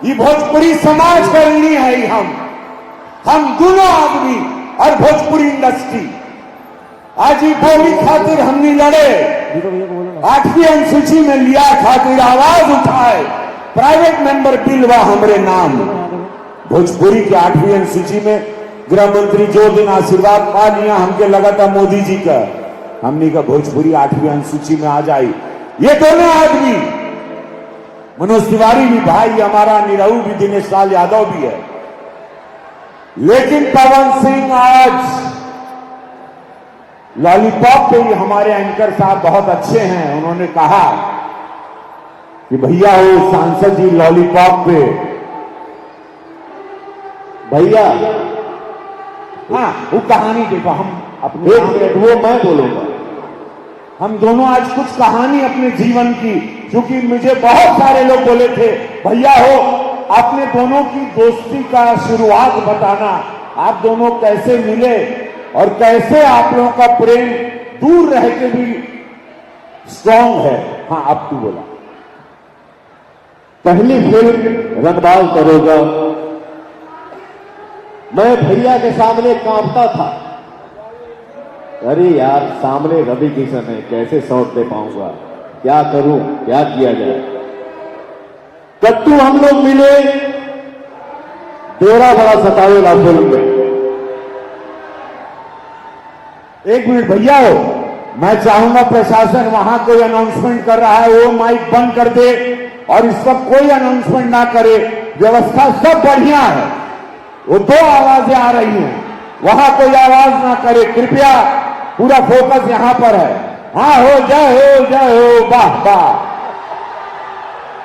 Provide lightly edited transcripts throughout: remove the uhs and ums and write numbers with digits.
ये भोजपुरी समाज का ऋणी है हम दोनों आदमी और भोजपुरी इंडस्ट्री। आज ये बोली खातिर हमने लड़े, 8वीं अनुसूची में लिया खातिर आवाज उठाए, प्राइवेट मेंबर बिल व हमरे नाम। भोजपुरी के 8वीं अनुसूची में गृह मंत्री जो दिन आशीर्वाद पा लिया, हमके लगा था मोदी जी का, हमने का भोजपुरी 8वीं अनुसूची में आ जाए। ये दोनों आदमी, मनोज तिवारी भी भाई हमारा, निरहू भी, दिनेश लाल यादव भी है, लेकिन पवन सिंह आज लॉलीपॉप पे भी हमारे एंकर साहब बहुत अच्छे हैं। उन्होंने कहा कि भैया हो सांसद जी लॉलीपॉप पे, भैया हाँ वो कहानी देखो, हम अपने एक मिनट वो मैं बोलूंगा। हम दोनों आज कुछ कहानी अपने जीवन की, क्योंकि मुझे बहुत सारे लोग बोले थे भैया हो अपने दोनों की दोस्ती का शुरुआत बताना, आप दोनों कैसे मिले और कैसे आप लोगों का प्रेम दूर रह के भी स्ट्रांग है। हाँ अब तू बोला। पहली फिल्म रंगबाज करोगा, मैं भैया के सामने कांपता था, अरे यार सामने रवि किशन है, कैसे शॉट दे पाऊंगा, क्या करूं, क्या किया जाए। कट्टू हम लोग मिले तेरा बड़ा सतावेला फिल्म में। एक मिनट भैया हो, मैं चाहूंगा प्रशासन वहां कोई अनाउंसमेंट कर रहा है वो माइक बंद कर दे और इस वक्त कोई अनाउंसमेंट ना करे, व्यवस्था सब बढ़िया है। वो 2 आवाजें आ रही हैं, वहां कोई आवाज ना करे कृपया, पूरा फोकस यहां पर है। हाँ हो, जय हो, वाह वाह।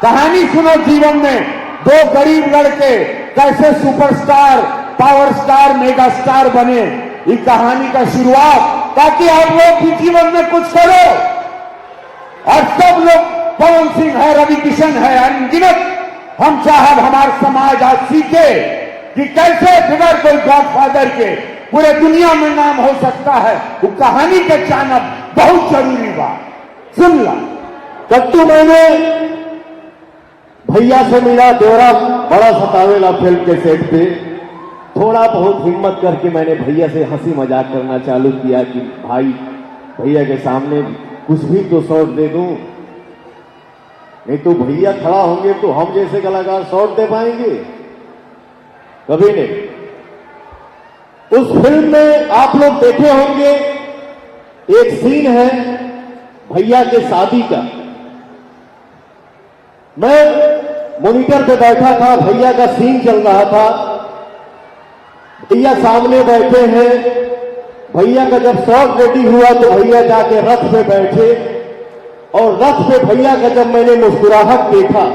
कहानी सुनो जीवन में 2 गरीब लड़के कैसे superstar, power star, mega star बने, ये कहानी का शुरुआत, ताकि आप लोग भी जीवन में कुछ करो। और सब लोग, पवन सिंह है, रवि किशन है, अनगिनत हम चाहब हमारा समाज आज सीखे कि कैसे बिगड़ कोई गॉडफादर के पूरे दुनिया में नाम हो सकता है। वो कहानी के जानब बहुत जरूरी बात सुन ला। कट्टू मैंने भैया से मिला तेरा बड़ा सतावेला फिल्म के सेट पे, थोड़ा बहुत हिम्मत करके मैंने भैया से हंसी मजाक करना चालू किया कि भाई भैया के सामने कुछ भी तो शॉट दे दूं, नहीं तो भैया खड़ा होंगे तो हम जैसे कलाकार शॉट दे पाएंगे, कभी नहीं। उस फिल्म में आप लोग देखे होंगे एक सीन है भैया के शादी का, मैं मॉनिटर पे बैठा था, भैया का सीन चल रहा था, भैया सामने बैठे हैं, भैया का जब शॉट रेडी हुआ तो भैया जाके रथ पे बैठे, और रथ पे भैया का जब मैंने मुस्कुराहट देखा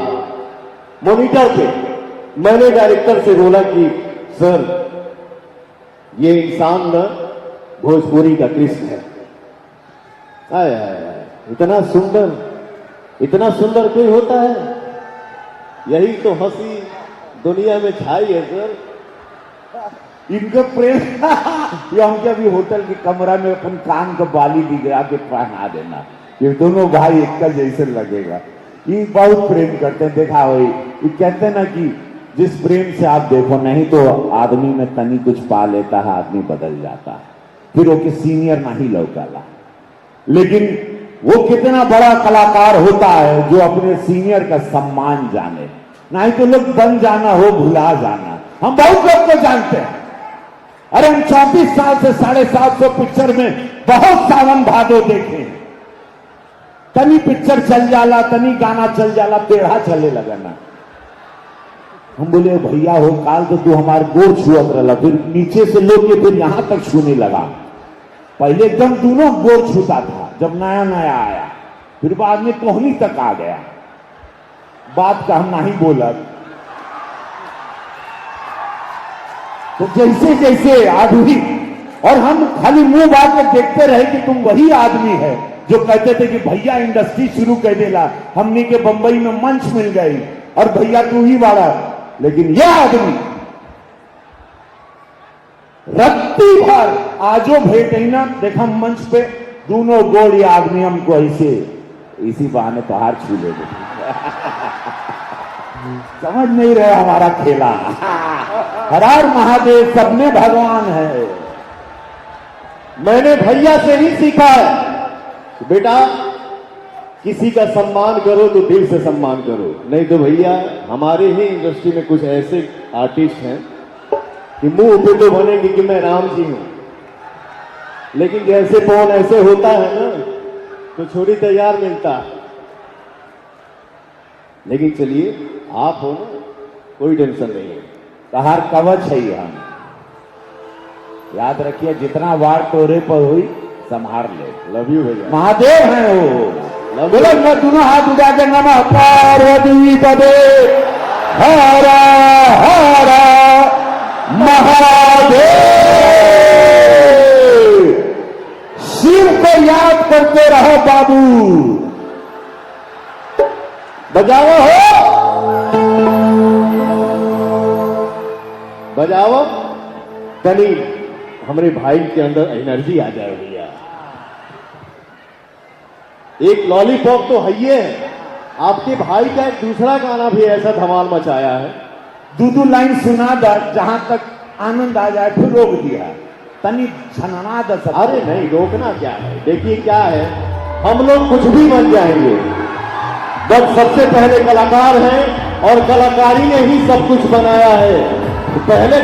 मॉनिटर पे, मैंने डायरेक्टर से बोला कि सर ये इंसान न भोजपुरी का कृष्ण है। आय आय, इतना सुंदर कोई होता है, यही तो हंसी दुनिया में छाई है सर। इनका प्रेम ये हमके अभी होटल के कमरा में अपन कान का बाली भी गया के पहना देना, ये दोनों भाई एक का जैसे लगेगा। ये बहुत प्रेम करते हैं, देखा हो, ये कहते हैं ना कि जिस प्रेम से आप देखो, नहीं तो आदमी में तनी कुछ पा लेता है, आदमी बदल जाता है, फिर वो के सीनियर नहीं लौटाला। लेकिन वो कितना बड़ा कलाकार होता है जो अपने सीनियर का सम्मान जाने, नहीं तो लोग बन जाना हो, भुला जाना। हम बहुत लोग को जानते हैं, अरे हम 34 साल से 750 पिक्चर में बहुत सावन भादो देखे, तनी पिक्चर चल जाला, तनी गाना चल जाला, टेढ़ा चले लगना। हम बोले भैया हो काल तो तू हमारे गोर छुअत रहा, फिर नीचे से लेके फिर यहां तक छूने लगा। पहले एकदम दोनों गोर छूता था जब नया नया आया, फिर बाद में कोहनी तक आ गया। बात का हम नहीं बोला, तो जैसे जैसे आदमी, और हम खाली मुंह बात में देखते रहे कि तुम वही आदमी है जो कहते थे कि भैया इंडस्ट्री शुरू कर देला, हमने के बंबई में मंच मिल गई और भैया तू ही बाड़ा। लेकिन यह आदमी रत्ती भर आजो भेटे ना, देखा मंच पे दोनों गोल, ये आदमी हमको ऐसे इसी बहाने पहाड़ छू ले समझ नहीं रहे हमारा खेला। हर हर महादेव, सब में भगवान है। मैंने भैया से ही सीखा है कि बेटा किसी का सम्मान करो तो दिल से सम्मान करो, नहीं तो भैया हमारे ही इंडस्ट्री में कुछ ऐसे आर्टिस्ट हैं कि मुंह पे तो बनेंगे कि मैं राम जी हूं, लेकिन जैसे फोन ऐसे होता है ना तो छोड़ी तैयार मिलता है। लेकिन चलिए आप हो ना, कोई टेंशन नहीं है। तहार कवच है ये। हम याद रखिए, जितना वार तोरे पर हुई संभार ले। लव यू भैया। महादेव हैं वो। लव बोलो यू। मैं दोनों हाथ उठा के नमः पार्वती पदे हरा हरा महादेव। शिव को याद करते रहो बाबू। बजाओ हो, बजाओ। कनी हमारे भाई के अंदर एनर्जी आ जाए भैया। एक लॉलीपॉप तो है ही है, आपके भाई का एक दूसरा गाना भी ऐसा धमाल मचाया है। दो लाइन सुना दा, जहां तक आनंद आ जाए फिर रोक दिया। तनी छनना द सब। अरे नहीं, रोकना क्या है, देखिए क्या है, हम लोग कुछ भी बन जाएंगे, बस सबसे पहले कलाकार हैं और कलाकारी ने ही सब कुछ बनाया है। तो पहले